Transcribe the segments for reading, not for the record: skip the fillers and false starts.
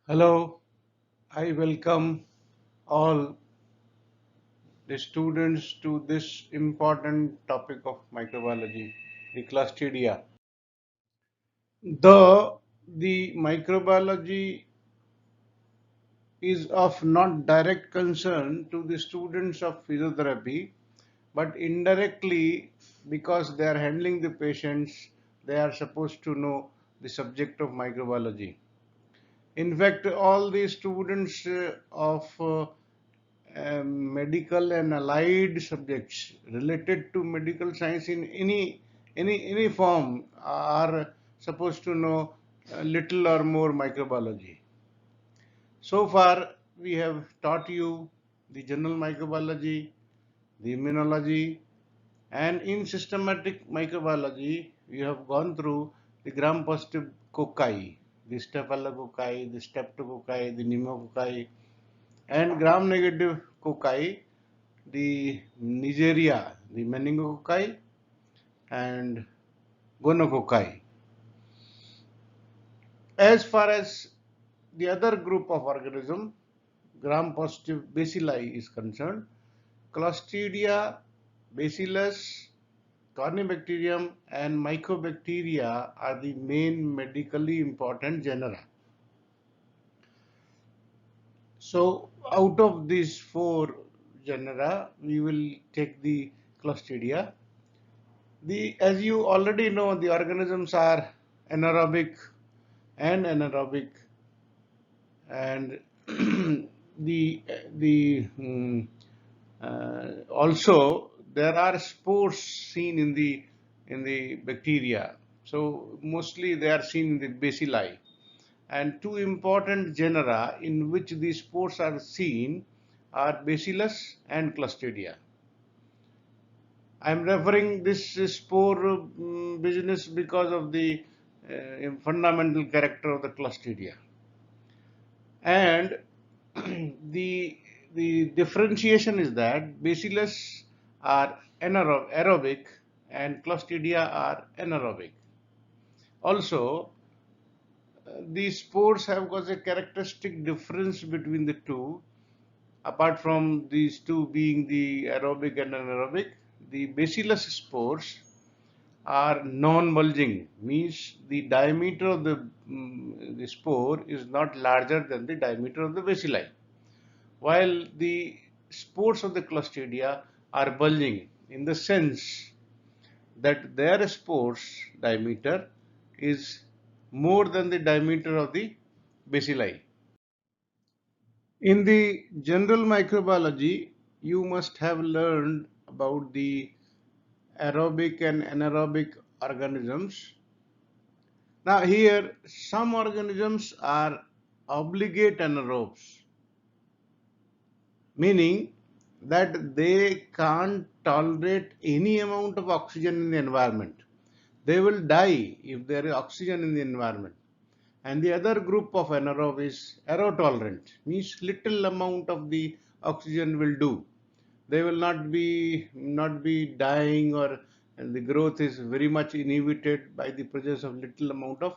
Hello, I welcome all the students to this important topic of microbiology, the Clostridia. Though the microbiology is of not direct concern to the students of physiotherapy, but indirectly because they are handling the patients, they are supposed to know the subject of microbiology. In fact, all the students of medical and allied subjects related to medical science in any form are supposed to know a little or more microbiology. So far, we have taught you the general microbiology, the immunology, and in systematic microbiology, we have gone through the gram-positive cocci, the staphylococci, the streptococci, the pneumococci, and gram-negative cocci, the Neisseria, the meningococci, and gonococci. As far as the other group of organism, gram-positive bacilli is concerned, Clostridia, Bacillus, Corynebacterium, and Mycobacteria are the main medically important genera. So, out of these four genera, we will take the Clostridia. As you already know, the organisms are anaerobic and anaerobic, and also there are spores seen in the bacteria. So mostly they are seen in the bacilli, and two important genera in which these spores are seen are Bacillus and Clostridia. I am referring this spore business because of the fundamental character of the Clostridia. And the differentiation is that Bacillus are aerobic and Clostridia are anaerobic. Also, these spores have got a characteristic difference between the two. Apart from these two being the aerobic and anaerobic, the Bacillus spores are non-bulging, means the diameter of the spore is not larger than the diameter of the bacilli, while the spores of the Clostridia are bulging in the sense that their spores diameter is more than the diameter of the bacilli. In the general microbiology, you must have learned about the aerobic and anaerobic organisms. Now here some organisms are obligate anaerobes, meaning that they can't tolerate any amount of oxygen in the environment. They will die if there is oxygen in the environment. And the other group of anaerobe is aerotolerant, means little amount of the oxygen will do. They will not be dying, or and the growth is very much inhibited by the presence of little amount of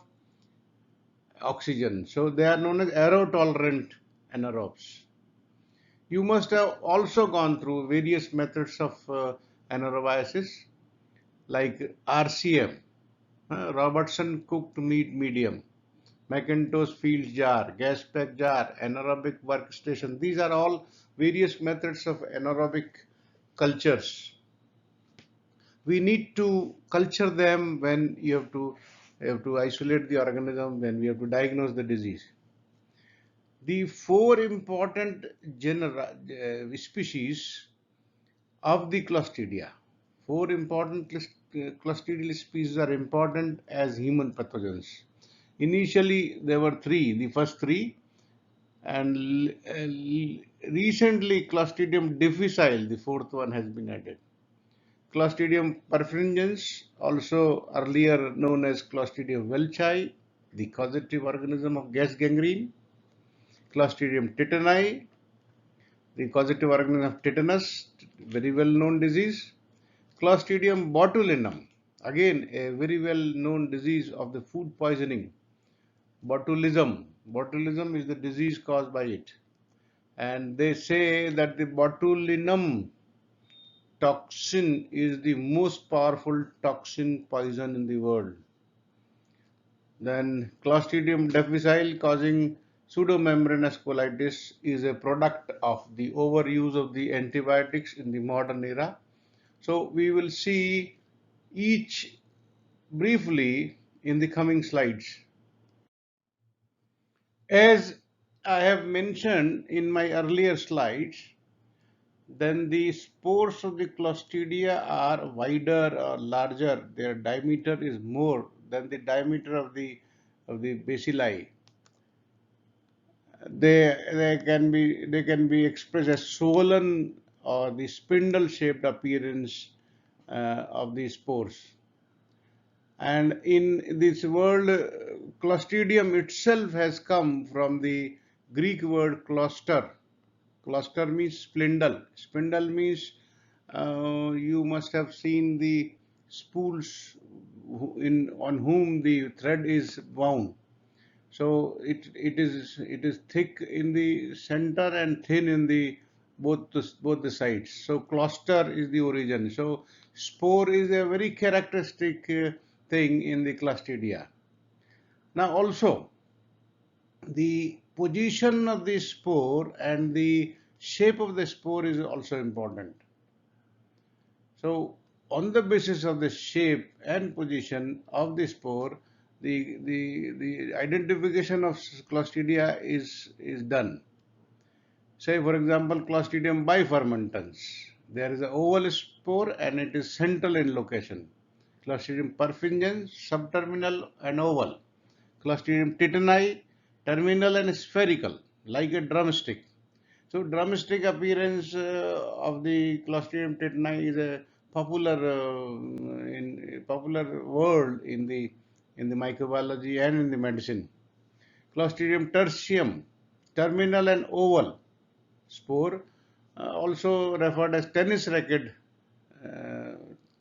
oxygen. So they are known as aerotolerant anaerobes. You must have also gone through various methods of anaerobiosis like RCM, Robertson cooked meat medium, McIntosh field jar, gas pack jar, anaerobic workstation. These are all various methods of anaerobic cultures. We need to culture them when you have to isolate the organism, when we have to diagnose the disease. The four important genera, species of the Clostridia. Four important Clostridial species are important as human pathogens. Initially, there were three, the first three, and recently Clostridium difficile, the fourth one, has been added. Clostridium perfringens, also earlier known as Clostridium welchi, the causative organism of gas gangrene. Clostridium tetani, the causative organism of tetanus, very well known disease. Clostridium botulinum, again a very well known disease of the food poisoning. botulism. Botulism is the disease caused by it. And they say that the botulinum toxin is the most powerful toxin poison in the world. Then Clostridium difficile causing pseudomembranous colitis is a product of the overuse of the antibiotics in the modern era. So we will see each briefly in the coming slides. As I have mentioned in my earlier slides, then the spores of the Clostridia are wider or larger. Their diameter is more than the diameter of the bacilli. They can be expressed as swollen or the spindle shaped appearance of the spores. And in this world, Clostridium itself has come from the Greek word cluster. Cluster means spindle. Spindle means you must have seen the spools on whom the thread is wound. So it is thick in the center and thin in the both the sides. So cluster is the origin. So spore is a very characteristic thing in the Clostridia. Now also the position of the spore and the shape of the spore is also important. So on the basis of the shape and position of the spore, the identification of Clostridia is done. Say for example, Clostridium bifermentans. There is an oval spore and it is central in location. Clostridium perfringens, subterminal and oval. Clostridium tetani, terminal and spherical, like a drumstick. So drumstick appearance of the Clostridium tetani is a popular word in the microbiology and in the medicine. Clostridium tertium, terminal and oval spore, also referred as uh,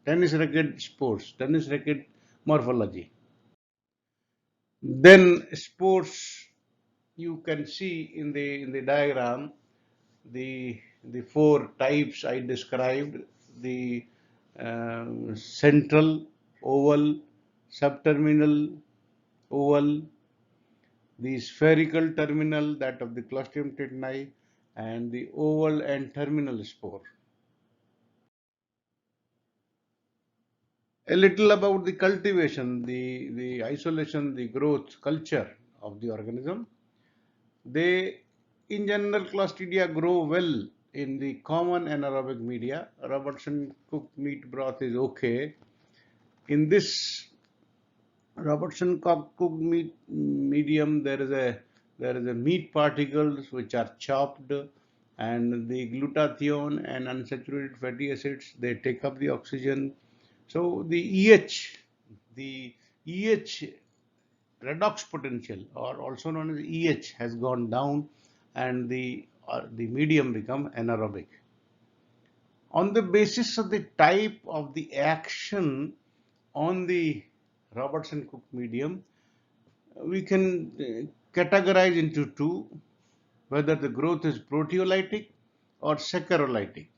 tennis racket spores, tennis racket morphology. Then spores you can see in the diagram the four types I described: the central, oval, subterminal, oval, the spherical terminal, that of the Clostridium tetani, and the oval and terminal spore. A little about the cultivation, the isolation, the growth culture of the organism. They, in general, Clostridia grow well in the common anaerobic media. Robertson cooked meat broth is okay. In this Robertson cooked meat medium, there is a meat particles which are chopped, and the glutathione and unsaturated fatty acids, they take up the oxygen. So the EH redox potential, or also known as EH, has gone down, and the medium become anaerobic. On the basis of the type of the action on the Robertson Cook medium, we can categorize into two, whether the growth is proteolytic or saccharolytic.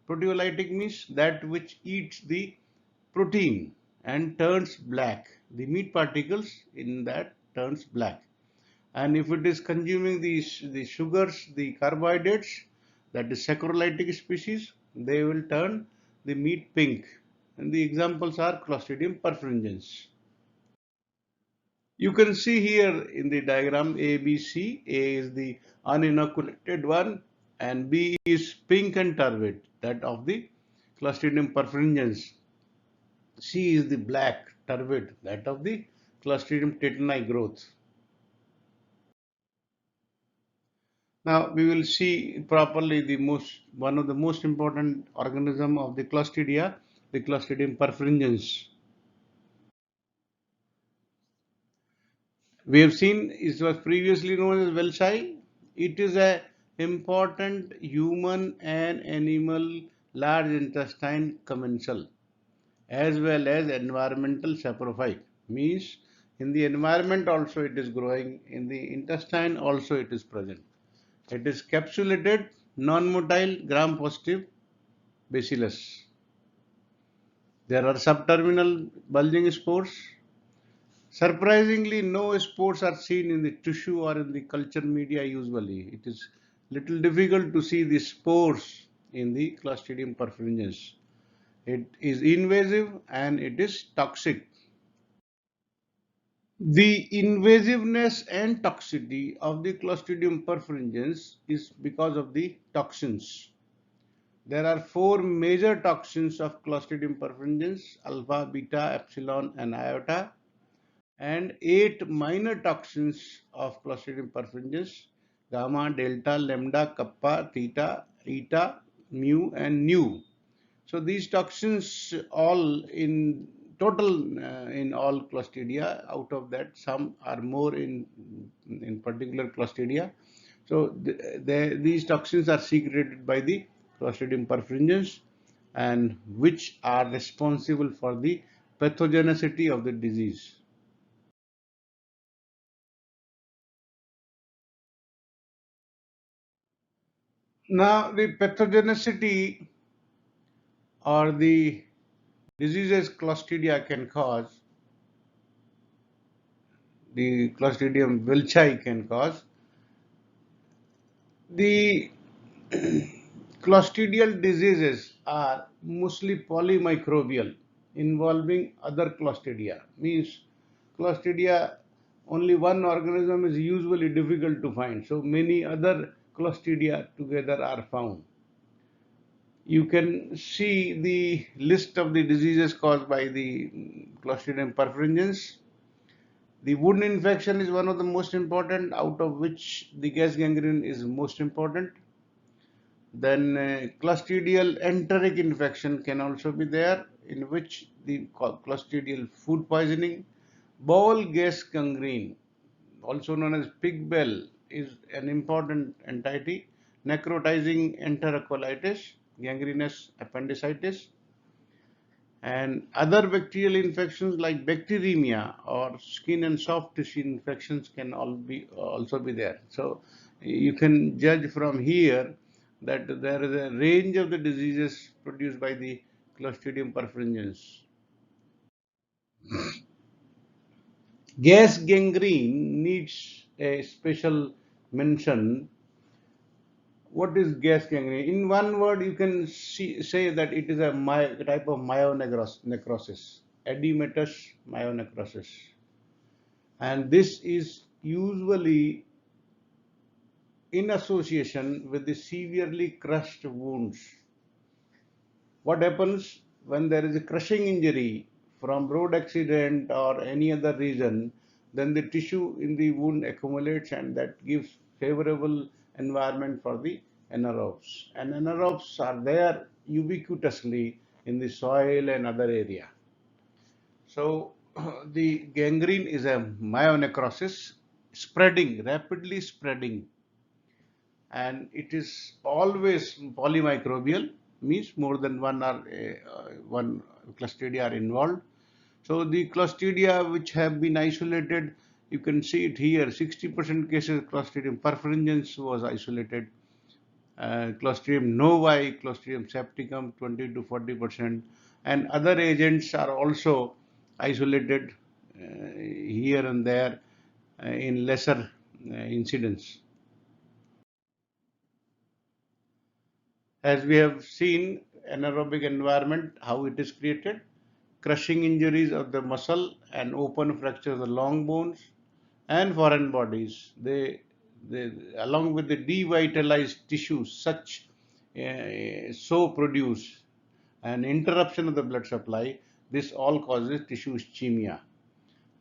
Proteolytic means that which eats the protein and turns black. The meat particles in that turns black. And if it is consuming the sugars, the carbohydrates, that is saccharolytic species, they will turn the meat pink. And the examples are Clostridium perfringens. You can see here in the diagram A, B, C. A is the uninoculated one and B is pink and turbid, that of the Clostridium perfringens. C is the black turbid, that of the Clostridium tetani growth. Now we will see properly one of the most important organism of the Clostridia, the Clostridium perfringens. We have seen it was previously known as Welshi. It is a important human and animal large intestine commensal as well as environmental saprophyte. Means In the environment also it is growing. In the intestine also it is present. It is capsulated, non-motile, gram-positive bacillus. There are subterminal bulging spores. Surprisingly, no spores are seen in the tissue or in the culture media usually. It is little difficult to see the spores in the Clostridium perfringens. It is invasive and it is toxic. The invasiveness and toxicity of the Clostridium perfringens is because of the toxins. There are four major toxins of Clostridium perfringens: alpha, beta, epsilon, and iota, and eight minor toxins of Clostridium perfringens: gamma, delta, lambda, kappa, theta, eta, mu, and nu. So these toxins all in total in all Clostridia. Out of that, some are more in particular Clostridia. So these toxins are secreted by the Clostridium perfringens, and which are responsible for the pathogenicity of the disease. Now, the pathogenicity or the diseases Clostridia can cause, the Clostridium welchi can cause, the clostridial diseases are mostly polymicrobial, involving other Clostridia. Means Clostridia, only one organism is usually difficult to find, so many other Clostridia together are found. You can see the list of the diseases caused by the Clostridium perfringens. The wound infection is one of the most important, out of which the gas gangrene is most important. Then Clostridial enteric infection can also be there, in which the Clostridial food poisoning. Bowel gas gangrene, also known as pig bell, is an important entity. Necrotizing enterocolitis, gangrenous appendicitis, and other bacterial infections like bacteremia or skin and soft tissue infections can also be there. So you can judge from here that there is a range of the diseases produced by the Clostridium perfringens. Gas gangrene needs a special mention. What is gas gangrene? In one word, you can say that it is a type of myonecrosis, edematous myonecrosis. And this is usually in association with the severely crushed wounds. What happens when there is a crushing injury from road accident or any other reason? Then the tissue in the wound accumulates, and that gives favorable environment for the anaerobes. And anaerobes are there ubiquitously in the soil and other area. So the gangrene is a myonecrosis, spreading, rapidly spreading, and it is always polymicrobial, means more than one Clostridia are involved. So the Clostridia which have been isolated, you can see it here, 60% cases Clostridium perfringens was isolated. Clostridium novae, Clostridium septicum 20 to 40%, and other agents are also isolated here and there in lesser incidence. As we have seen, anaerobic environment, how it is created, crushing injuries of the muscle and open fractures of the long bones and foreign bodies. They along with the devitalized tissues, so produce an interruption of the blood supply. This all causes tissue ischemia.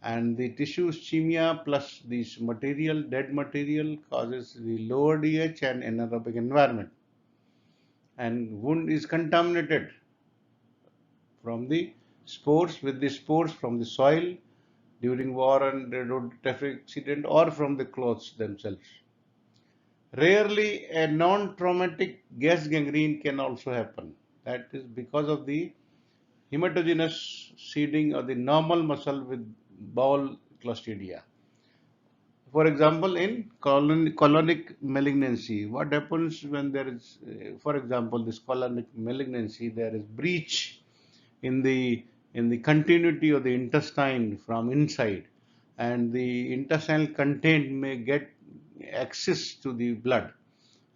And the tissue ischemia plus this material, dead material, causes the lower DH and anaerobic environment. And wound is contaminated from the spores, with the spores from the soil during war and road traffic accident, or from the clothes themselves. Rarely a non-traumatic gas gangrene can also happen. That is because of the hematogenous seeding of the normal muscle with bowel Clostridia. For example, in colonic malignancy, what happens when there is, for example, this colonic malignancy, there is breach in the continuity of the intestine from inside, and the intestinal content may get access to the blood,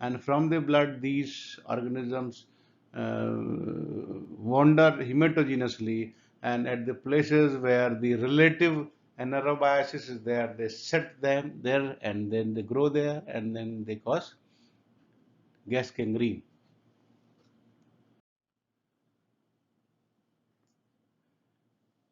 and from the blood these organisms wander hematogenously, and at the places where the relative anaerobiosis is there, they set them there, and then they grow there, and then they cause gas gangrene.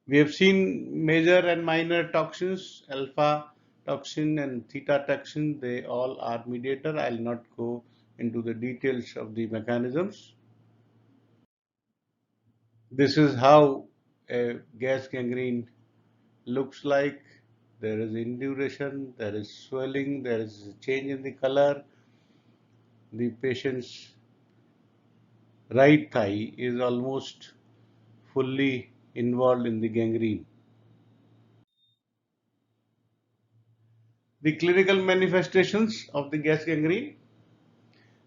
We have seen major and minor toxins, alpha toxin and theta toxin. They all are mediator. I'll not go into the details of the mechanisms. This is how a gas gangrene looks like. There is induration, there is swelling, there is a change in the color. The patient's right thigh is almost fully involved in the gangrene. The clinical manifestations of the gas gangrene.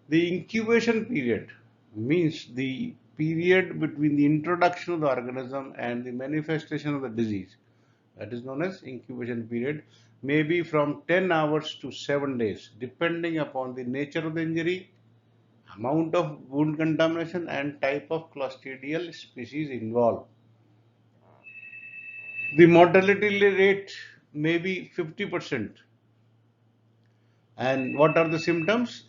The incubation period means the period between the introduction of the organism and the manifestation of the disease. That is known as incubation period, may be from 10 hours to 7 days, depending upon the nature of the injury, amount of wound contamination, and type of clostridial species involved. The mortality rate may be 50%. And what are the symptoms?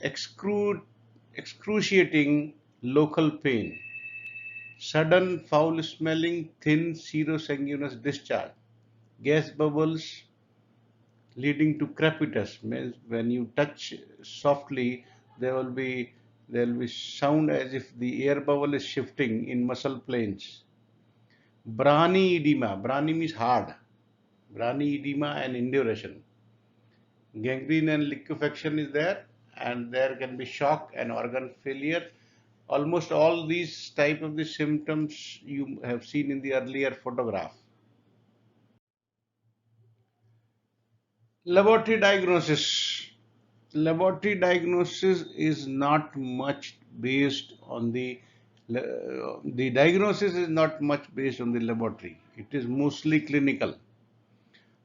Excruciating local pain, sudden foul smelling, thin serosanguinous discharge, gas bubbles leading to crepitus. Means when you touch softly, there will be sound as if the air bubble is shifting in muscle planes. Brani edema. Brani means hard. Brani edema and induration. Gangrene and liquefaction is there, and there can be shock and organ failure. Almost all these type of the symptoms you have seen in the earlier photograph. Laboratory diagnosis. Laboratory diagnosis is not much based on the diagnosis is not much based on the laboratory. It is mostly clinical.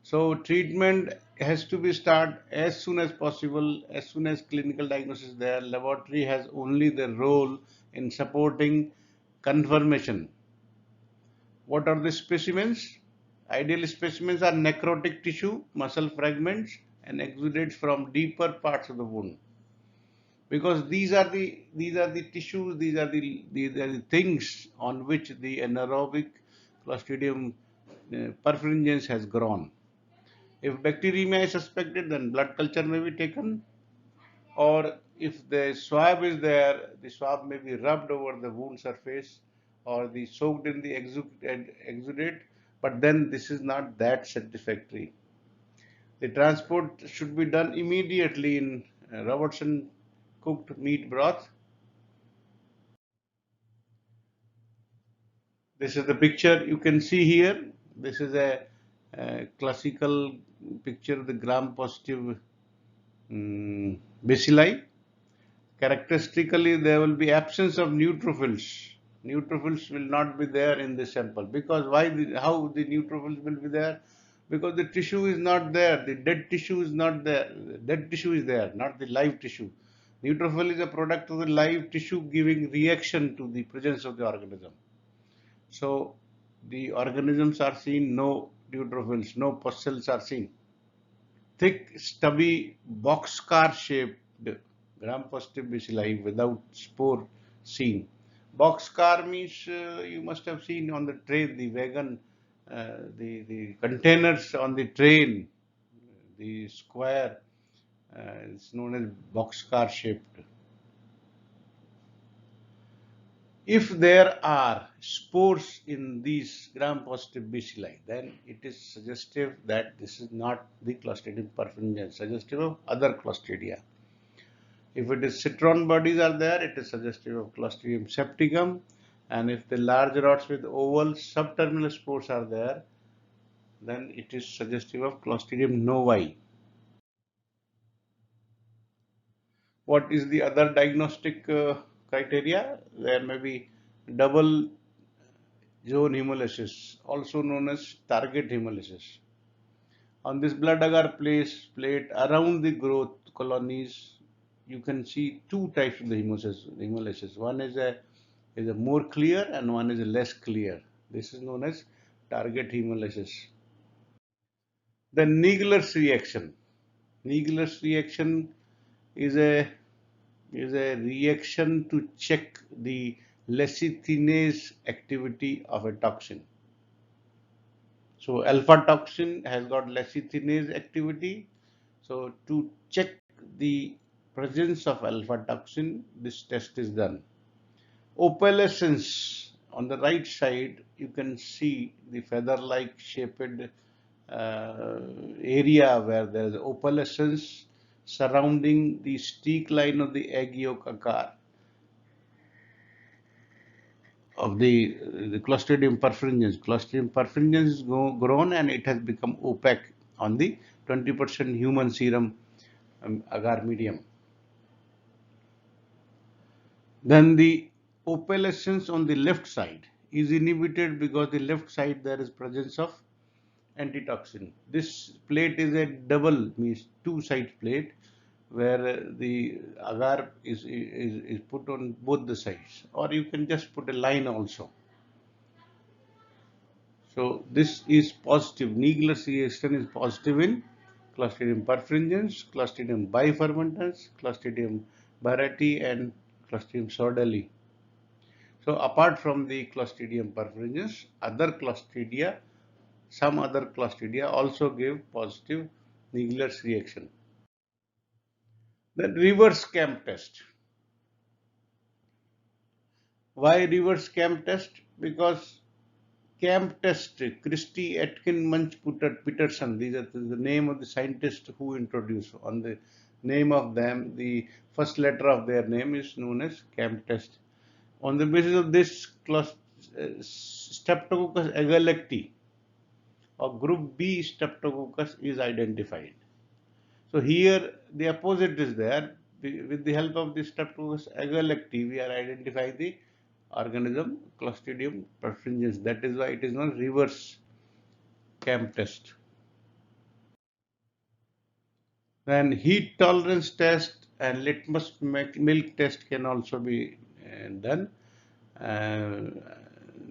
So treatment has to be started as soon as possible, as soon as clinical diagnosis is there. Laboratory has only the role in supporting confirmation. What are the specimens? Ideal specimens are necrotic tissue, muscle fragments, and exudates from deeper parts of the wound. Because these are the tissues, these are the things on which the anaerobic Clostridium perfringens has grown. If bacteremia is suspected, then blood culture may be taken, or if the swab is there, the swab may be rubbed over the wound surface or the soaked in the exudate, but then this is not that satisfactory. The transport should be done immediately in Robertson cooked meat broth. This is the picture you can see here. This is a classical picture of the gram-positive bacilli. Characteristically, there will be absence of neutrophils. Neutrophils will not be there in the sample because why? How the neutrophils will be there? Because the tissue is not there. The dead tissue is not there. The dead tissue is there, not the live tissue. Neutrophil is a product of the live tissue giving reaction to the presence of the organism. So the organisms are seen, no neutrophils, no pus cells are seen. Thick, stubby, boxcar shaped gram-positive bacilli without spore seen. Boxcar means you must have seen on the train, the wagon, the containers on the train, the square, it's known as boxcar shaped. If there are spores in these gram-positive bacilli, then it is suggestive that this is not the Clostridium perfringens, suggestive of other Clostridia. If it is citron bodies are there, it is suggestive of Clostridium septicum. And if the large rods with oval subterminal spores are there, then it is suggestive of Clostridium novae. What is the other diagnostic criteria? There may be double zone hemolysis, also known as target hemolysis. On this blood agar plate around the growth colonies, you can see two types of the hemolysis. One is a more clear and one is a less clear. This is known as target hemolysis. The Niegler's reaction. Niegler's reaction is a reaction to check the lecithinase activity of a toxin. So alpha toxin has got lecithinase activity. So to check the presence of alpha toxin, this test is done. Opalescence, on the right side, you can see the feather-like shaped area where there is opalescence surrounding the streak line of the egg yolk agar of the Clostridium perfringens. Clostridium perfringens is grown and it has become opaque on the 20% human serum agar medium. Then the opalescence on the left side is inhibited because the left side there is presence of antitoxin. This plate is a double, means two-side plate, where the agar is put on both the sides, or you can just put a line also. So this is positive. Niegler's reaction is positive in Clostridium perfringens, Clostridium bifermentans, Clostridium barettii, and Clostridium sordelli. So apart from the Clostridium perfringens, some other Clostridia also give positive Niegler's reaction. Then reverse CAMP test. Why reverse CAMP test? Because CAMP test, Christie Atkin Munch Peterson, these are the name of the scientist who introduced. On the name of them, the first letter of their name is known as CAMP test. On the basis of this, Streptococcus agalacti or group B Streptococcus is identified. So here the opposite is there. With the help of the Streptococcus agalacti, we are identifying the organism Clostridium perfringens. That is why it is not reverse CAMP test. Then heat tolerance test and litmus milk test can also be done.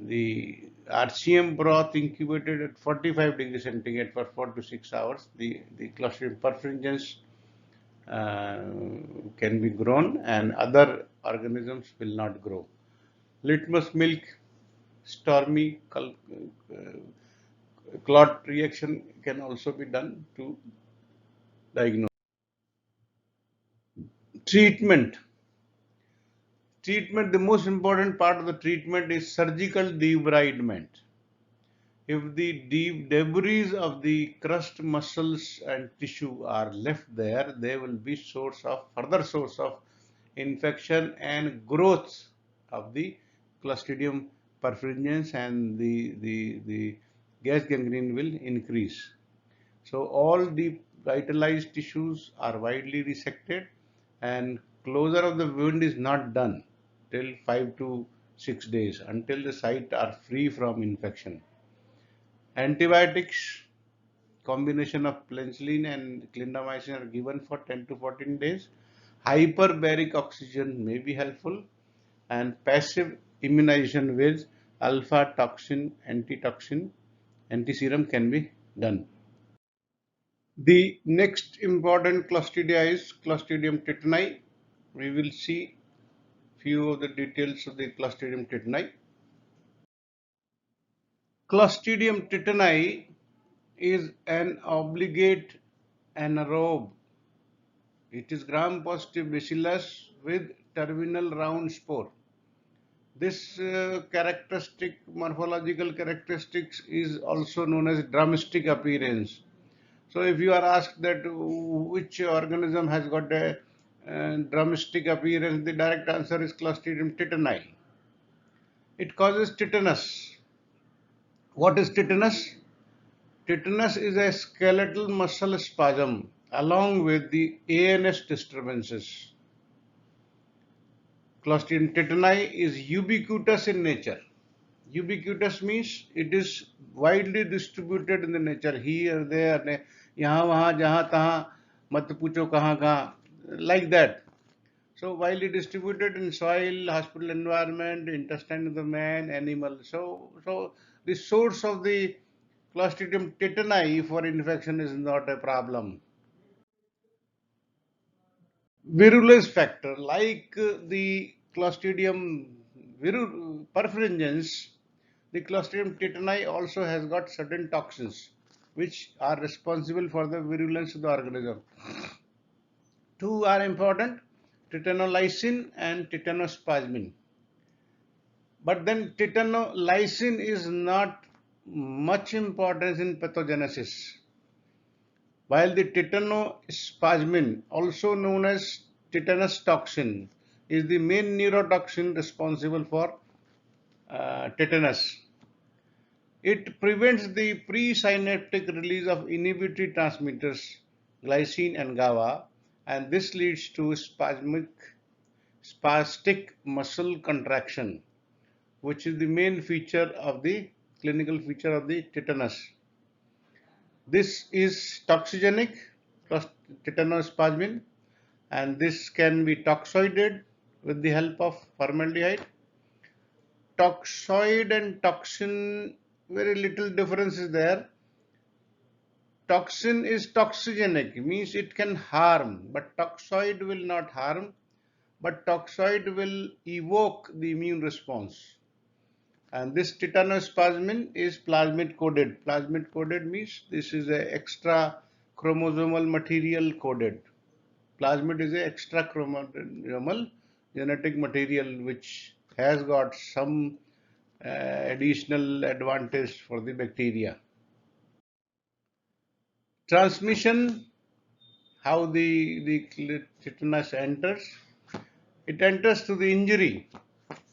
The RCM broth incubated at 45 degrees centigrade for 4 to 6 hours. The Clostridium perfringens can be grown and other organisms will not grow. Litmus milk, stormy clot reaction can also be done to diagnose. Treatment. The most important part of the treatment is surgical debridement. If the debris of the crust muscles and tissue are left there, they will be further source of infection and growth of the Clostridium perfringens, and the gas gangrene will increase. So all the vitalized tissues are widely resected and closure of the wound is not done till 5 to 6 days until the site are free from infection. Antibiotics, combination of penicillin and clindamycin are given for 10 to 14 days. Hyperbaric oxygen may be helpful, and passive immunization with alpha toxin, antiserum can be done. The next important Clostridia is Clostridium tetani. We will see few of the details of the Clostridium tetani. Clostridium tetani is an obligate anaerobe. It is gram-positive bacillus with terminal round spore. This morphological characteristics is also known as drumstick appearance. So if you are asked that which organism has got a drumstick appearance, the direct answer is Clostridium tetani. It causes tetanus. What is tetanus? Tetanus is a skeletal muscle spasm along with the ANS disturbances. Clostridium tetani is ubiquitous in nature. Ubiquitous means it is widely distributed in the nature. Here, there, यहाँ वहाँ जहाँ तहाँ मत पूछो कहाँ कहाँ, like that. So widely distributed in soil, hospital environment, intestine of the man, animal. So the source of the Clostridium tetani for infection is not a problem. Virulence factor, like the Clostridium perfringens, the Clostridium tetani also has got certain toxins which are responsible for the virulence of the organism. Two are important, tetanolysin and tetanospasmin. But then tetanolysin is not much importance in pathogenesis. While the tetanospasmin, also known as tetanus toxin, is the main neurotoxin responsible for tetanus. It prevents the presynaptic release of inhibitory transmitters glycine and GABA, and this leads to spastic muscle contraction, which is the main feature of the clinical feature of the tetanus. This is toxigenic, tetanospasmin, and this can be toxoided with the help of formaldehyde. Toxoid and toxin, very little difference is there. Toxin is toxigenic, means it can harm, but toxoid will not harm, but toxoid will evoke the immune response. And this tetanospasmin is plasmid coded. Plasmid coded means this is a extra chromosomal material coded. Plasmid is a extra chromosomal genetic material which has got some additional advantage for the bacteria. Transmission, how the tetanus enters. It enters through the injury,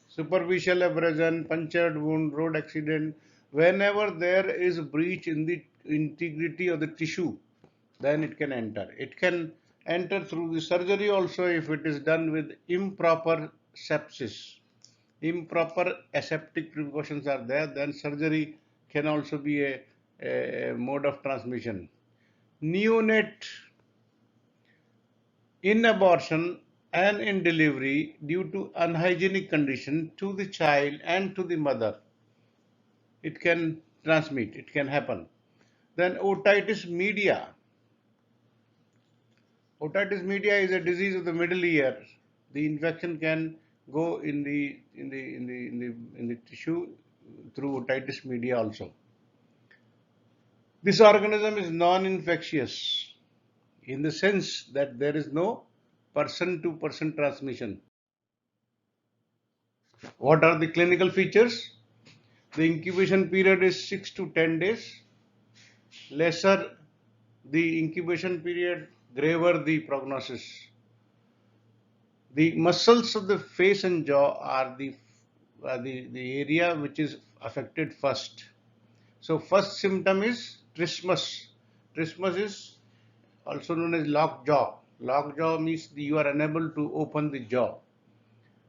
superficial abrasion, punctured wound, road accident. Whenever there is a breach in the integrity of the tissue, then it can enter. It can enter through the surgery also if it is done with improper sepsis. Improper aseptic precautions are there, then surgery can also be a mode of transmission. Neonate in abortion and in delivery due to unhygienic condition to the child and to the mother, it can transmit, it can happen. Then otitis media. Otitis media is a disease of the middle ear. The infection can go in the tissue through otitis media also. This organism is non-infectious in the sense that there is no person-to-person transmission. What are the clinical features? The incubation period is 6 to 10 days. Lesser the incubation period, graver the prognosis. The muscles of the face and jaw are the area which is affected first. So first symptom is trismus. Trismus is also known as locked jaw. Locked jaw means you are unable to open the jaw.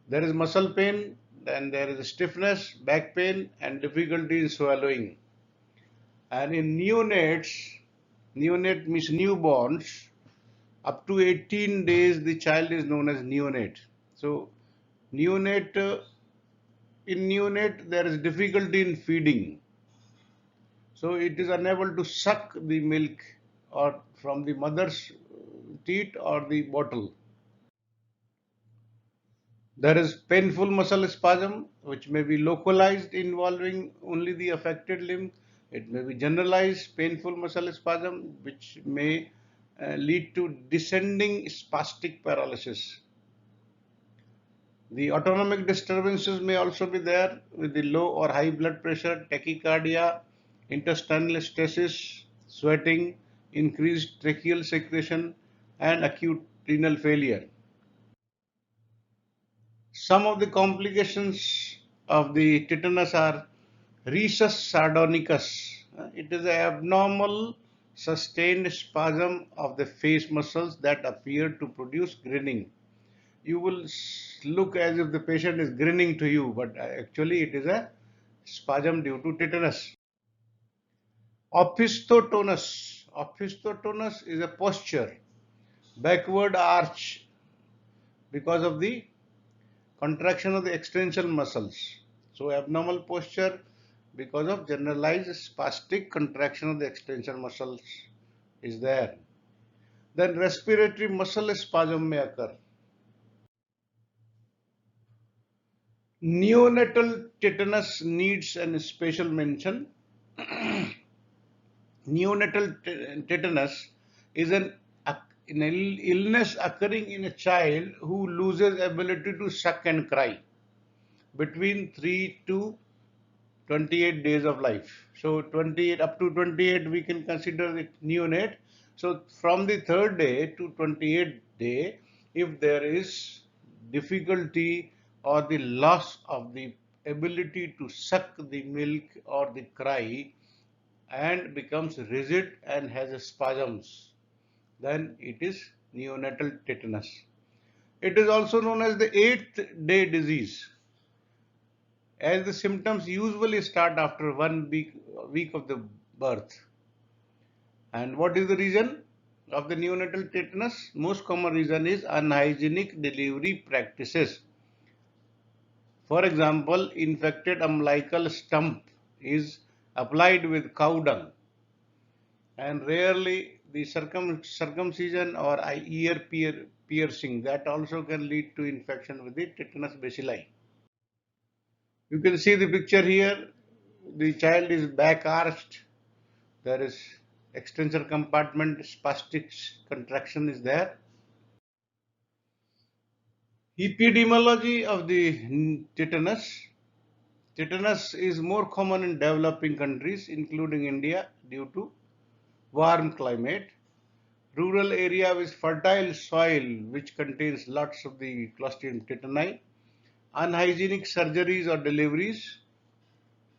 There is muscle pain, then there is stiffness, back pain, and difficulty in swallowing. And in neonates, neonate means newborns, up to 18 days the child is known as neonate. So neonate, in neonate there is difficulty in feeding. So it is unable to suck the milk or from the mother's teat or the bottle. There is painful muscle spasm which may be localized involving only the affected limb. It may be generalized painful muscle spasm which may lead to descending spastic paralysis. The autonomic disturbances may also be there with the low or high blood pressure, tachycardia, intestinal stasis, sweating, increased tracheal secretion, and acute renal failure. Some of the complications of the tetanus are rhesus sardonicus. It is an abnormal sustained spasm of the face muscles that appear to produce grinning. You will look as if the patient is grinning to you, but actually it is a spasm due to tetanus. Opisthotonus. Opisthotonus is a posture, backward arch because of the contraction of the extension muscles. So abnormal posture because of generalized spastic contraction of the extension muscles is there. Then respiratory muscle spasm may occur. Neonatal tetanus needs an special mention. Neonatal tetanus is an illness occurring in a child who loses ability to suck and cry between 3 to 28 days of life. So 28 up to 28 we can consider it neonate. So from the third day to 28th day, if there is difficulty or the loss of the ability to suck the milk or the cry and becomes rigid and has spasms, then it is neonatal tetanus. It is also known as the 8th day disease, as the symptoms usually start after 1 week of the birth. And what is the reason of the neonatal tetanus? Most common reason is unhygienic delivery practices. For example, infected umbilical stump is applied with cow dung, and rarely the circumcision or ear piercing, that also can lead to infection with the tetanus bacilli. You can see the picture here. The child is back arched. There is extensor compartment spastic contraction is there. Epidemiology of the tetanus. Tetanus is more common in developing countries, including India, due to warm climate. Rural area with fertile soil which contains lots of the Clostridium tetani. Unhygienic surgeries or deliveries.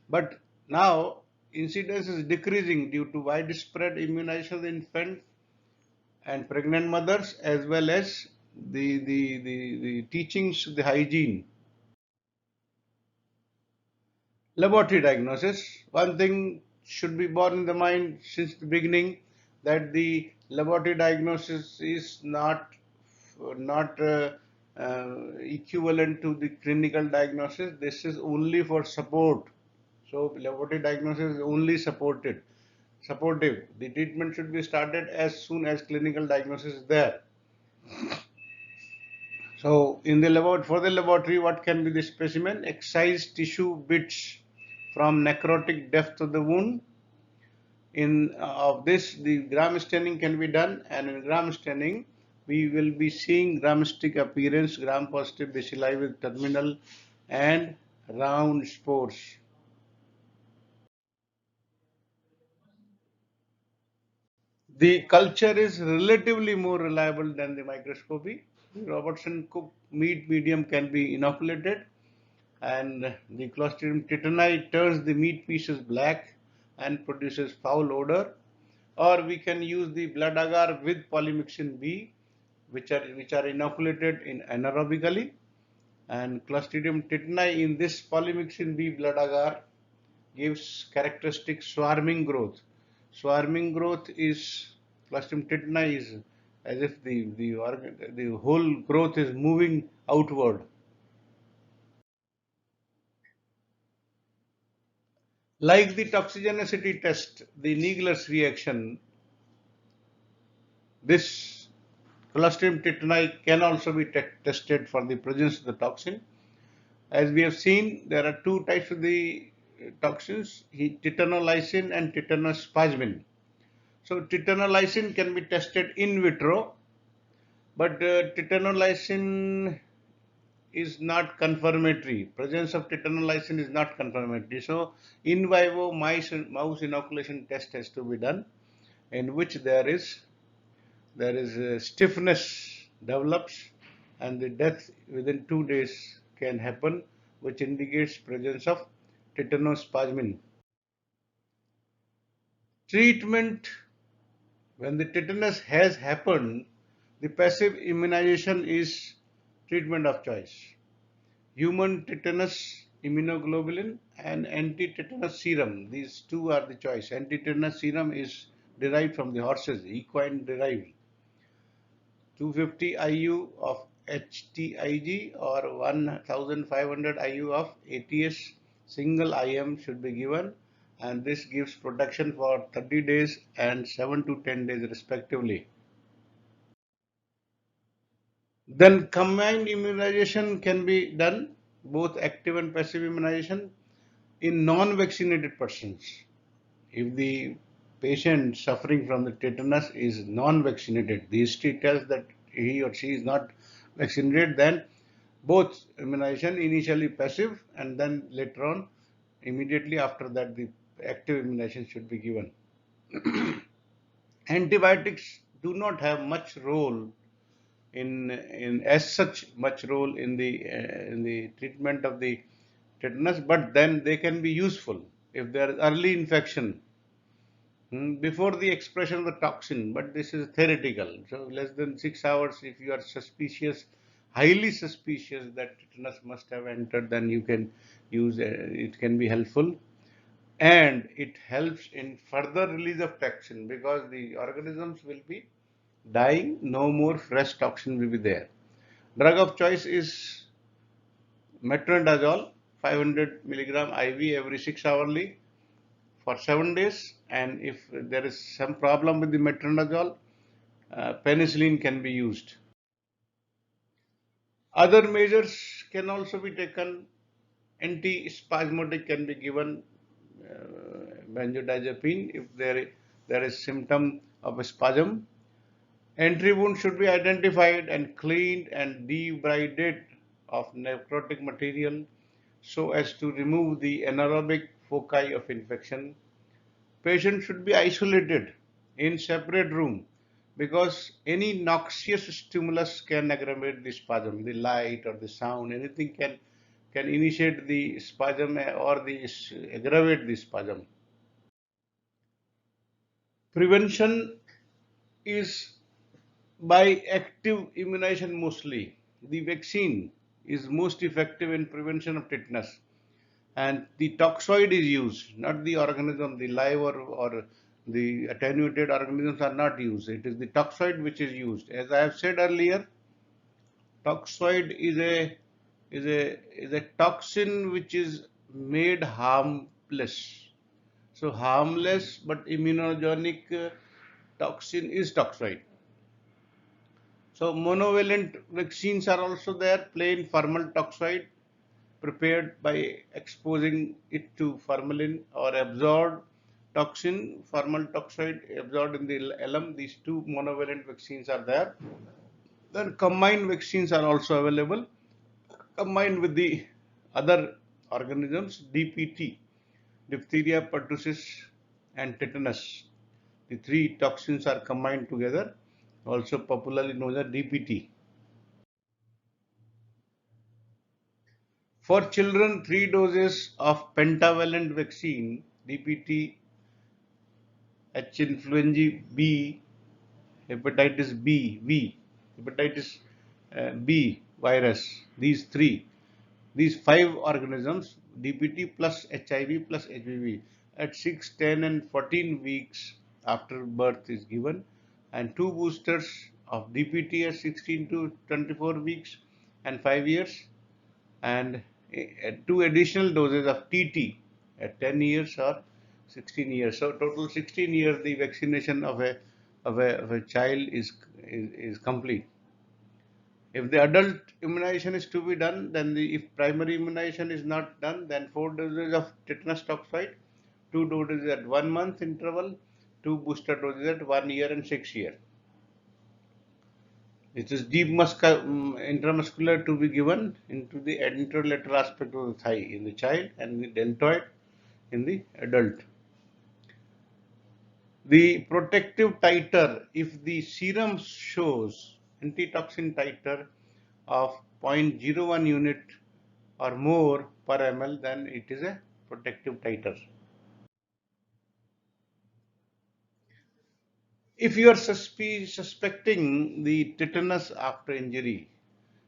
But now incidence is decreasing due to widespread immunization of the infant and pregnant mothers, as well as the teachings of the hygiene. Laboratory diagnosis. One thing should be borne in the mind since the beginning, that the laboratory diagnosis is not equivalent to the clinical diagnosis. This is only for support. So laboratory diagnosis is only supportive. The treatment should be started as soon as clinical diagnosis is there. So in the for the laboratory, what can be the specimen? Excised tissue bits from necrotic depth of the wound. In of this, the gram staining can be done, and in gram staining, we will be seeing gram-stick appearance, gram-positive bacilli with terminal and round spores. The culture is relatively more reliable than the microscopy. The Robertson Cook meat medium can be inoculated, and the Clostridium tetani turns the meat pieces black and produces foul odor. Or we can use the blood agar with polymyxin B, which are inoculated in anaerobically, and Clostridium tetani in this polymyxin B blood agar gives characteristic swarming growth. Swarming growth is Clostridium tetani is as if the whole growth is moving outward. Like the toxigenicity test, the Niegler's reaction, this Clostridium tetani can also be tested for the presence of the toxin. As we have seen, there are two types of the toxins, titanolysin and titanospasmin. So titanolysin can be tested in vitro, but titanolysin is not confirmatory. Presence of titanolysin is not confirmatory. So in vivo mouse inoculation test has to be done, in which there is stiffness develops, and the death within 2 days can happen, which indicates presence of titanospasmin. Treatment: when the tetanus has happened, the passive immunization is treatment of choice. Human tetanus immunoglobulin and anti-tetanus serum. These two are the choice. Anti-tetanus serum is derived from the horses, equine derived. 250 IU of HTIG or 1500 IU of ATS single IM should be given, and this gives protection for 30 days and 7 to 10 days respectively. Then combined immunization can be done, both active and passive immunization, in non-vaccinated persons. If the patient suffering from the tetanus is non-vaccinated, the history tells that he or she is not vaccinated, then both immunization, initially passive and then later on, immediately after that, the active immunization should be given. Antibiotics do not have much role in as such much role in the treatment of the tetanus, but then they can be useful if there is early infection before the expression of the toxin, but this is theoretical. So less than 6 hours, if you are suspicious, highly suspicious that tetanus must have entered, then you can use it can be helpful, and it helps in further release of toxin because the organisms will be dying, no more fresh toxin will be there. Drug of choice is metronidazole, 500 milligram IV every 6 hourly for 7 days, and if there is some problem with the metronidazole, penicillin can be used. Other measures can also be taken. Antispasmodic can be given, benzodiazepine, if there is symptom of a spasm. Entry wound should be identified and cleaned and debrided of necrotic material so as to remove the anaerobic foci of infection. Patient should be isolated in separate room because any noxious stimulus can aggravate the spasm. The light or the sound, anything can initiate the spasm or aggravate the spasm. Prevention is by active immunization mostly. The vaccine is most effective in prevention of tetanus, and the toxoid is used, not the organism, the live or the attenuated organisms are not used. It is the toxoid which is used. As I have said earlier, toxoid is a toxin which is made harmless. So harmless but immunogenic toxin is toxoid. So monovalent vaccines are also there, plain formal toxoid prepared by exposing it to formalin or absorbed toxin, formal toxoid absorbed in the alum. These two monovalent vaccines are there. Then combined vaccines are also available, combined with the other organisms, DPT, diphtheria, pertussis, and tetanus. The three toxins are combined together, also popularly known as DPT. For children, 3 doses of pentavalent vaccine, DPT, H influenzae B, hepatitis B virus, these five organisms, DPT plus HIV plus HPV, at 6, 10, and 14 weeks after birth is given, and two boosters of DPT at 16 to 24 weeks and 5 years, and two additional doses of TT at 10 years or 16 years. So total 16 years the vaccination of a child is complete. If the adult immunization is to be done, then if primary immunization is not done, then 4 doses of tetanus toxoid, 2 doses at 1 month interval, two booster doses at 1 year and 6 years. It is deep intramuscular to be given into the anterolateral aspect of the thigh in the child and the deltoid in the adult. The protective titer, if the serum shows antitoxin titer of 0.01 unit or more per ml, then it is a protective titer. If you are suspecting the tetanus after injury,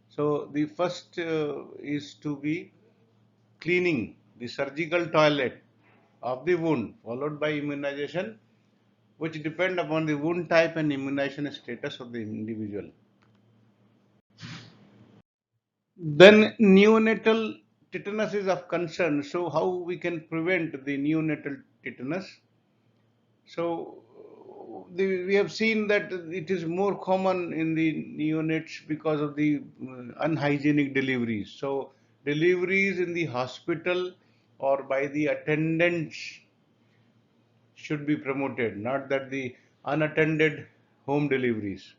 so the first is to be cleaning the surgical toilet of the wound, followed by immunization, which depend upon the wound type and immunization status of the individual. Then neonatal tetanus is of concern. So how we can prevent the neonatal tetanus? So we have seen that it is more common in the neonates because of the unhygienic deliveries. So deliveries in the hospital or by the attendants should be promoted, not that the unattended home deliveries.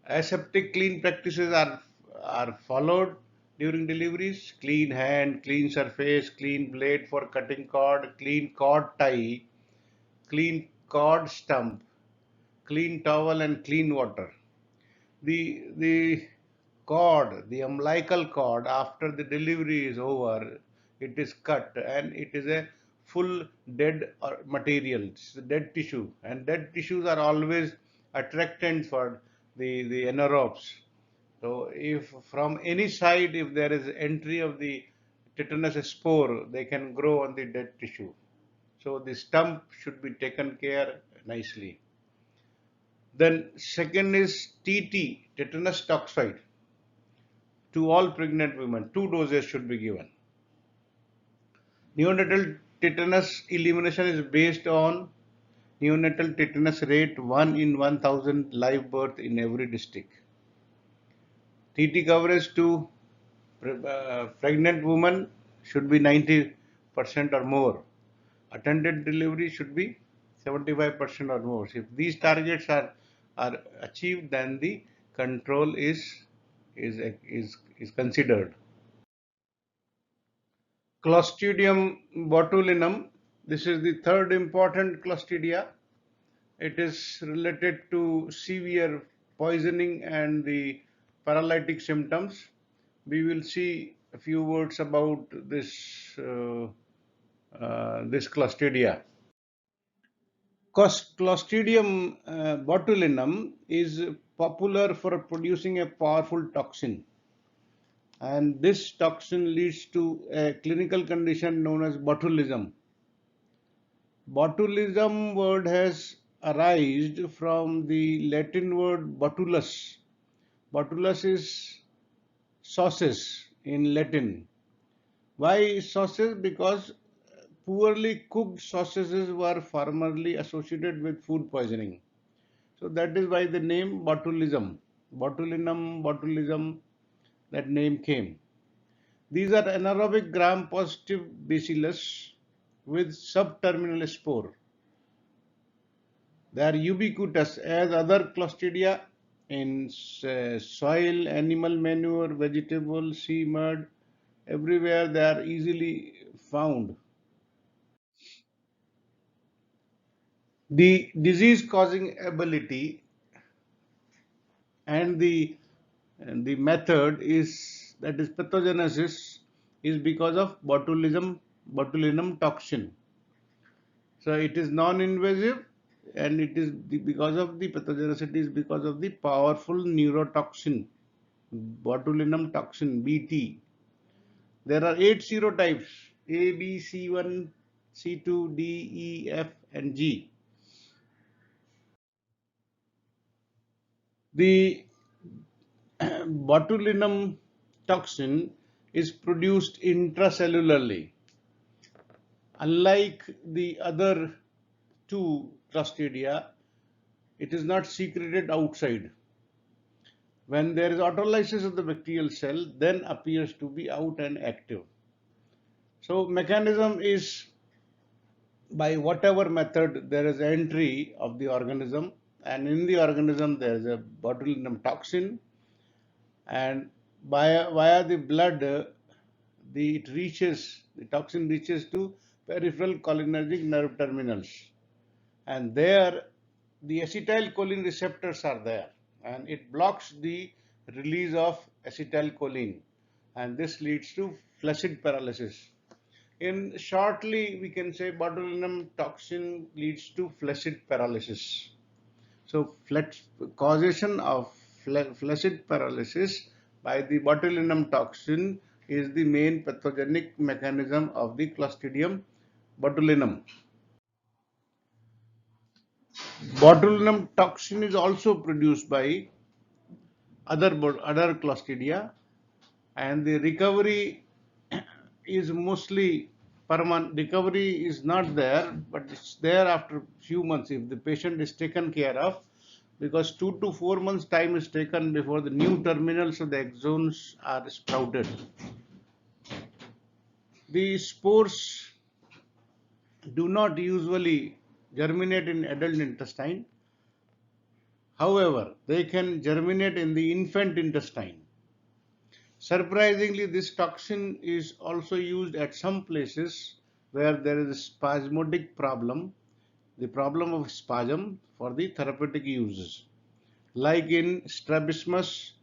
Aseptic clean practices are followed during deliveries. Clean hand, clean surface, clean blade for cutting cord, clean cord tie, clean cord stump, clean towel and clean water. The cord, the umbilical cord, after the delivery is over, it is cut and it is a full dead material, it's dead tissue, and dead tissues are always attractants for the anaerobes. So if from any side, if there is entry of the tetanus spore, they can grow on the dead tissue. So the stump should be taken care nicely. Then second is TT, tetanus toxoid, to all pregnant women. Two doses should be given. Neonatal tetanus elimination is based on neonatal tetanus rate 1 in 1000 live birth in every district. TT coverage to pregnant women should be 90% or more. Attended delivery should be 75% or more. If these targets are achieved, then the control is considered. Clostridium botulinum. This is the third important Clostridia. It is related to severe poisoning and the paralytic symptoms. We will see a few words about this Clostridia. Clostridium botulinum is popular for producing a powerful toxin, and this toxin leads to a clinical condition known as botulism. Botulism word has arisen from the Latin word botulus. Botulus is sauces in Latin. Why sauces? Because poorly cooked sausages were formerly associated with food poisoning. So that is why the name botulism, botulinum, botulism, that name came. These are anaerobic gram-positive bacillus with subterminal spore. They are ubiquitous as other Clostridia in soil, animal manure, vegetable, sea mud. Everywhere they are easily found. The disease causing ability and the method is, that is pathogenesis, is because of botulinum toxin. So it is non-invasive, and it is because of the pathogenicity is because of the powerful neurotoxin, botulinum toxin BT. There are 8 serotypes: A, B, C1, C2, D, E, F, and G. The botulinum toxin is produced intracellularly. Unlike the other two Clostridia, it is not secreted outside. When there is autolysis of the bacterial cell, then appears to be out and active. So mechanism is, by whatever method there is entry of the organism, and in the organism there is a botulinum toxin, and via the blood the toxin reaches to peripheral cholinergic nerve terminals, and there the acetylcholine receptors are there, and it blocks the release of acetylcholine, and this leads to flaccid paralysis. In shortly, we can say botulinum toxin leads to flaccid paralysis. So, causation of flaccid paralysis by the botulinum toxin is the main pathogenic mechanism of the Clostridium botulinum. Botulinum toxin is also produced by other Clostridia, and the recovery is mostly permanent. Recovery is not there, but it's there after few months if the patient is taken care of, because 2 to 4 months time is taken before the new terminals of the axons are sprouted. The spores do not usually germinate in adult intestine. However, they can germinate in the infant intestine. Surprisingly, this toxin is also used at some places where there is a spasmodic problem, the problem of spasm for the therapeutic uses, like in strabismus,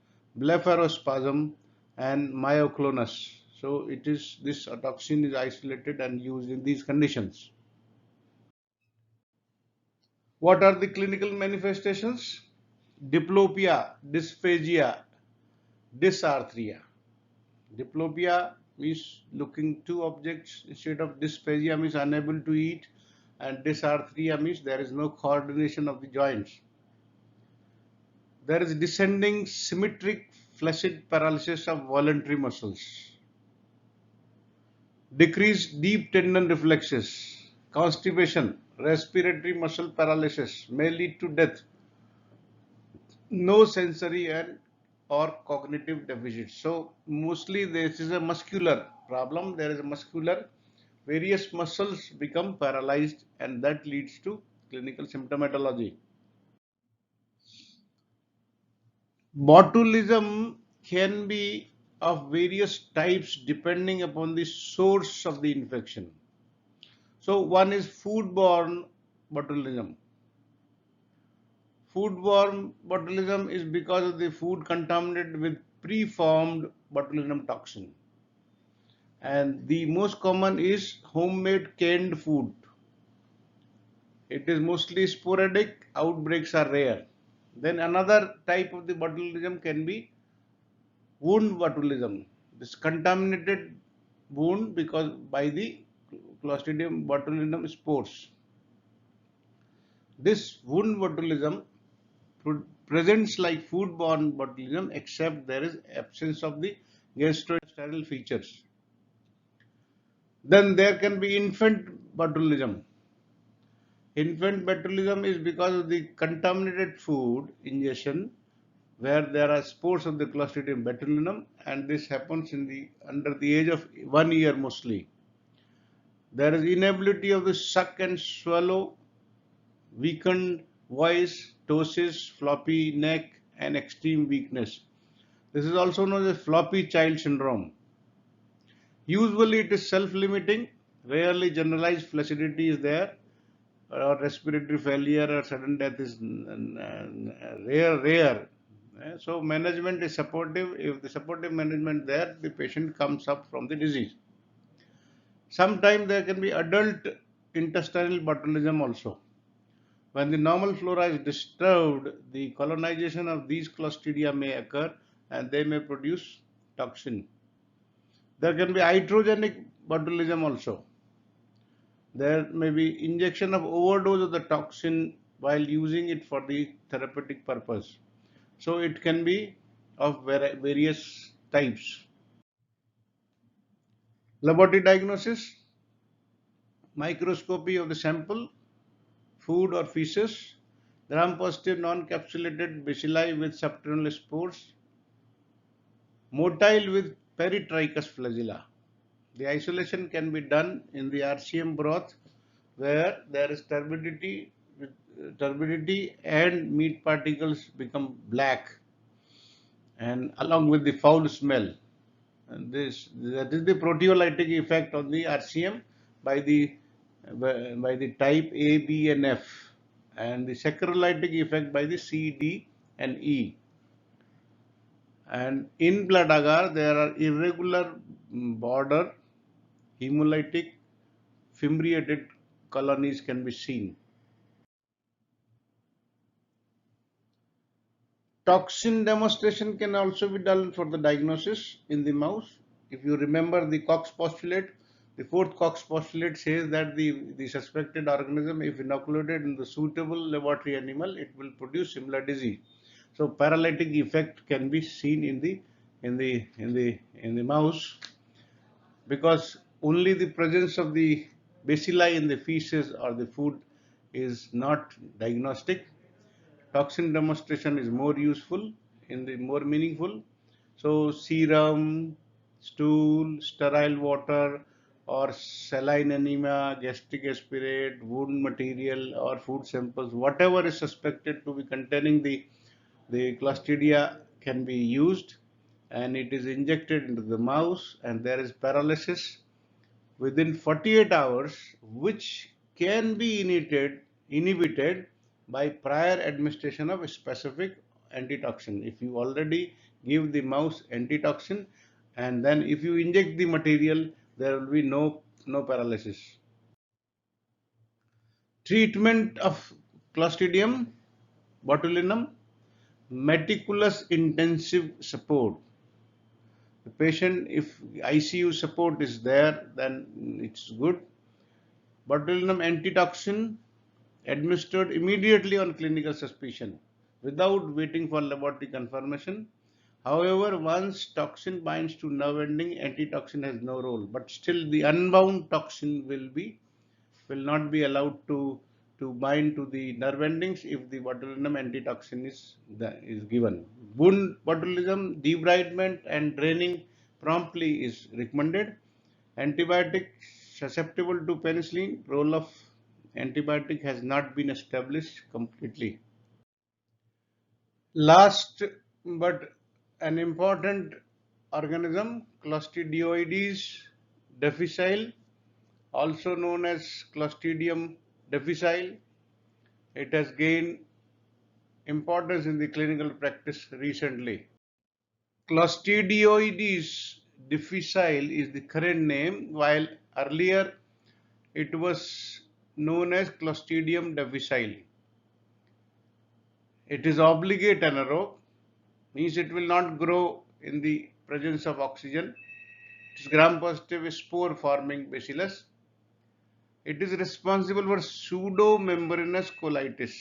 blepharospasm, and myoclonus. So it is this toxin is isolated and used in these conditions. What are the clinical manifestations? Diplopia, dysphagia, dysarthria. Diplopia means looking two objects instead of dysphagia means unable to eat, and dysarthria means there is no coordination of the joints. There is descending symmetric flaccid paralysis of voluntary muscles. Decreased deep tendon reflexes, constipation, respiratory muscle paralysis may lead to death. No sensory and or cognitive deficit. So mostly this is a muscular problem. There is a muscular, various muscles become paralyzed, and that leads to clinical symptomatology. Botulism can be of various types depending upon the source of the infection. So one is foodborne botulism. Foodborne botulism is because of the food contaminated with preformed botulinum toxin. And the most common is homemade canned food. It is mostly sporadic, outbreaks are rare. Then another type of the botulism can be wound botulism. This contaminated wound because by the Clostridium botulinum spores. This wound botulism presents like foodborne botulism, except there is absence of the gastrointestinal features. Then there can be infant botulism. Infant botulism is because of the contaminated food ingestion where there are spores of the Clostridium botulinum, and this happens in the under the age of 1 year mostly. There is inability of the suck and swallow, weakened voice, ptosis, floppy neck, and extreme weakness. This is also known as floppy child syndrome. Usually it is self-limiting, rarely generalized flaccidity is there, or respiratory failure or sudden death is rare. So management is supportive. If the supportive management there, the patient comes up from the disease. Sometimes there can be adult intestinal botulism also. When the normal flora is disturbed, the colonization of these Clostridia may occur and they may produce toxin. There can be iatrogenic botulism also. There may be injection of overdose of the toxin while using it for the therapeutic purpose. So it can be of various types. Laboratory diagnosis, microscopy of the sample, food or feces, gram-positive non-capsulated bacilli with subterranean spores, motile with peritrichous flagella. The isolation can be done in the RCM broth where there is turbidity and meat particles become black, and along with the foul smell. And that is the proteolytic effect on the RCM by the type A, B, and F, and the saccharolytic effect by the C, D, and E. And in blood agar there are irregular border hemolytic fimbriated colonies can be seen. Toxin demonstration can also be done for the diagnosis in the mouse. If you remember the Cox postulate, the fourth Cox postulate says that the suspected organism, if inoculated in the suitable laboratory animal, it will produce similar disease. So paralytic effect can be seen in the mouse, because only the presence of the bacilli in the feces or the food is not diagnostic. Toxin demonstration is more useful, in the more meaningful. So serum, stool, sterile water, or saline anemia, gastric aspirate, wound material, or food samples, whatever is suspected to be containing the Clostridia can be used, and it is injected into the mouse, and there is paralysis within 48 hours, which can be inhibited by prior administration of a specific antitoxin. If you already give the mouse antitoxin, and then if you inject the material, there will be no paralysis. Treatment of Clostridium botulinum: meticulous intensive support. The patient, if ICU support is there, then it's good. Botulinum antitoxin administered immediately on clinical suspicion without waiting for laboratory confirmation. However, once toxin binds to nerve ending, antitoxin has no role, but still the unbound toxin will not be allowed to bind to the nerve endings if the botulinum antitoxin is given. Wound botulism, debridement and draining promptly is recommended. Antibiotic susceptible to penicillin, role of antibiotic has not been established completely. Last but an important organism, Clostridioides difficile, also known as Clostridium difficile. It has gained importance in the clinical practice recently. Clostridioides difficile is the current name, while earlier it was known as Clostridium difficile. It is obligate anaerobe, means it will not grow in the presence of oxygen. It is gram-positive spore-forming bacillus. It is responsible for pseudomembranous colitis,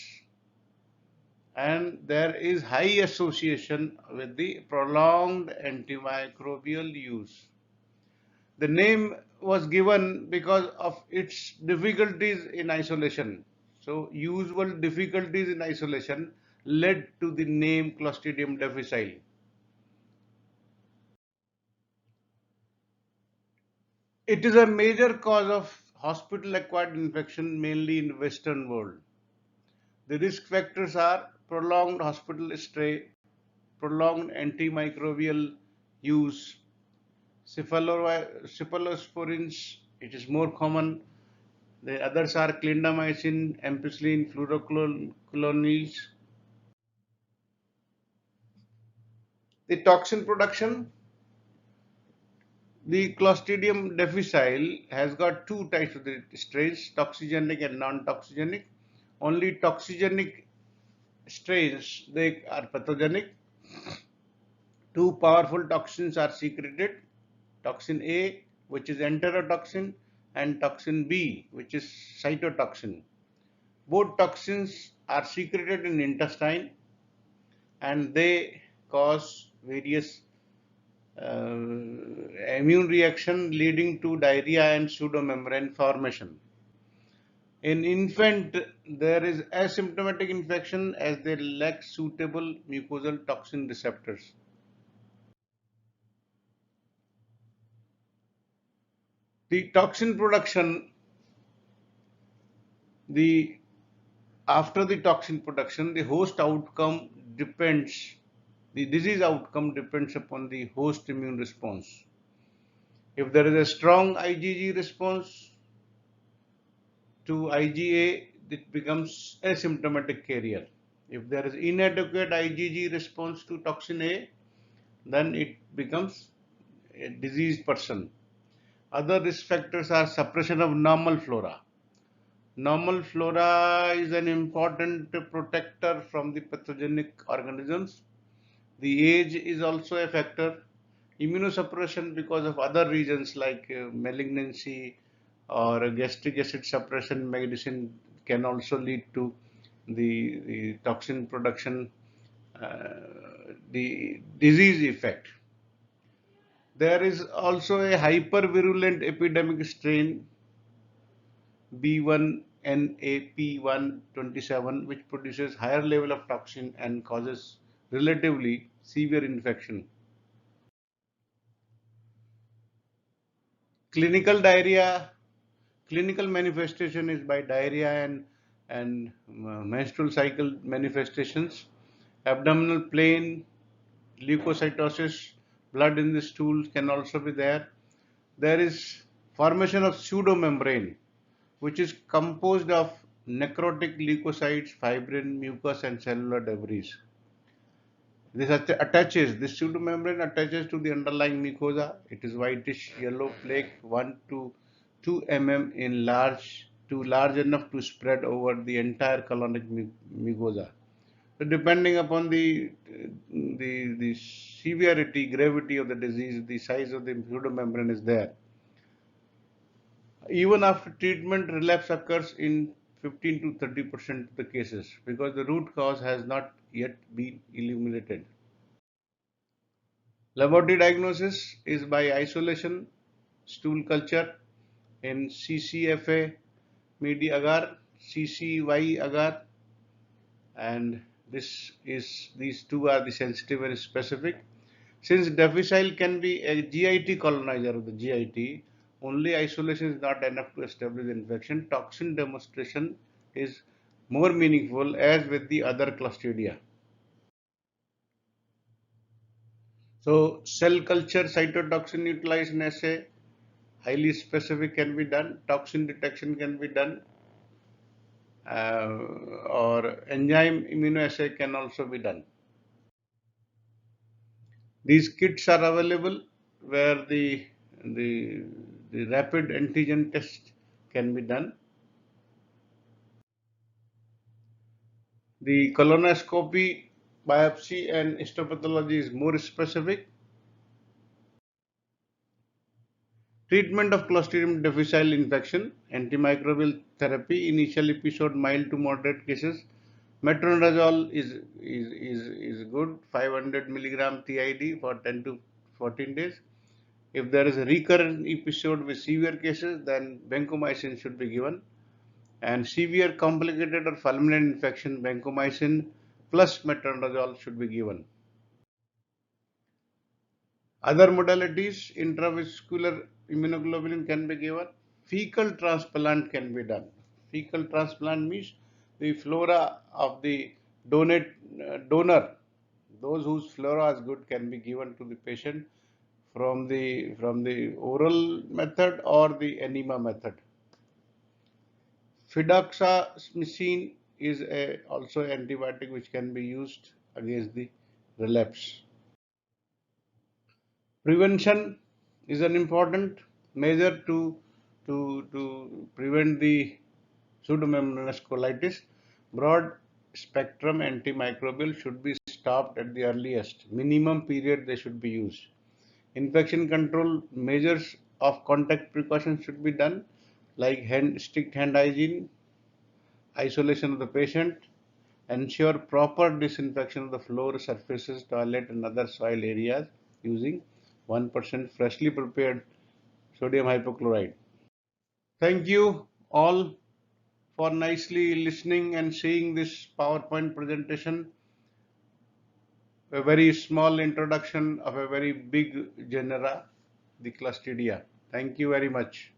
and there is high association with the prolonged antimicrobial use. The name was given because of its difficulties in isolation. So, usual difficulties in isolation led to the name Clostridium difficile. It is a major cause of hospital-acquired infection, mainly in Western world. The risk factors are prolonged hospital stay, prolonged antimicrobial use, cephalosporins, it is more common. The others are clindamycin, ampicillin, fluorocolonies. The toxin production, the Clostridium difficile has got two types of the strains, toxigenic and non-toxigenic. Only toxigenic strains, they are pathogenic. Two powerful toxins are secreted, toxin A, which is enterotoxin, and toxin B, which is cytotoxin. Both toxins are secreted in intestine, and they cause various immune reaction leading to diarrhea and pseudomembrane formation. In infant, there is asymptomatic infection as they lack suitable mucosal toxin receptors. The toxin production, the after the toxin production, the host outcome depends, the disease outcome depends upon the host immune response. If there is a strong IgG response to IgA, it becomes asymptomatic carrier. If there is inadequate IgG response to toxin A, then it becomes a diseased person. Other risk factors are suppression of normal flora. Normal flora is an important protector from the pathogenic organisms. The age is also a factor. Immunosuppression because of other reasons like malignancy or gastric acid suppression medicine can also lead to the toxin production, the disease effect. There is also a hypervirulent epidemic strain B1NAP127 which produces higher level of toxin and causes relatively severe infection. Clinical diarrhea, clinical manifestation is by diarrhea and menstrual cycle manifestations, abdominal pain, leukocytosis, blood in the stools can also be there. There is formation of pseudomembrane, which is composed of necrotic leukocytes, fibrin, mucus, and cellular debris. This pseudomembrane attaches to the underlying mucosa. It is whitish yellow flake 1 to 2 mm in large enough to spread over the entire colonic mucosa. So depending upon the severity, gravity of the disease, the size of the pseudomembrane is there. Even after treatment, relapse occurs in 15 to 30% of the cases because the root cause has not yet been eliminated. Laboratory diagnosis is by isolation, stool culture in CCFA midi agar, CCY agar, and these two are the sensitive and specific. Since difficile can be a GIT colonizer of the GIT, only isolation is not enough to establish infection. Toxin demonstration is more meaningful as with the other Clostridia. So cell culture cytotoxin utilization assay, highly specific can be done, toxin detection can be done, or enzyme immunoassay can also be done. These kits are available where the, the rapid antigen test can be done. The colonoscopy, biopsy, and histopathology is more specific. Treatment of Clostridium difficile infection, antimicrobial therapy, initial episode mild to moderate cases. Metronidazole is good, 500 milligram TID for 10 to 14 days. If there is a recurrent episode with severe cases, then vancomycin should be given. And severe complicated or fulminant infection, vancomycin plus metronidazole should be given. Other modalities, intravascular immunoglobulin can be given. Fecal transplant can be done. Fecal transplant means the flora of the donor, those whose flora is good, can be given to the patient from the oral method or the enema method. Fidaxomicin is also antibiotic which can be used against the relapse. Prevention is an important measure to prevent the pseudomembranous colitis. Broad spectrum antimicrobial should be stopped at the earliest minimum period they should be used. Infection control measures of contact precautions should be done like strict hand hygiene, isolation of the patient, ensure proper disinfection of the floor surfaces, toilet and other soil areas using 1% freshly prepared sodium hypochlorite. Thank you all for nicely listening and seeing this PowerPoint presentation, a very small introduction of a very big genera, the Clostridia. Thank you very much.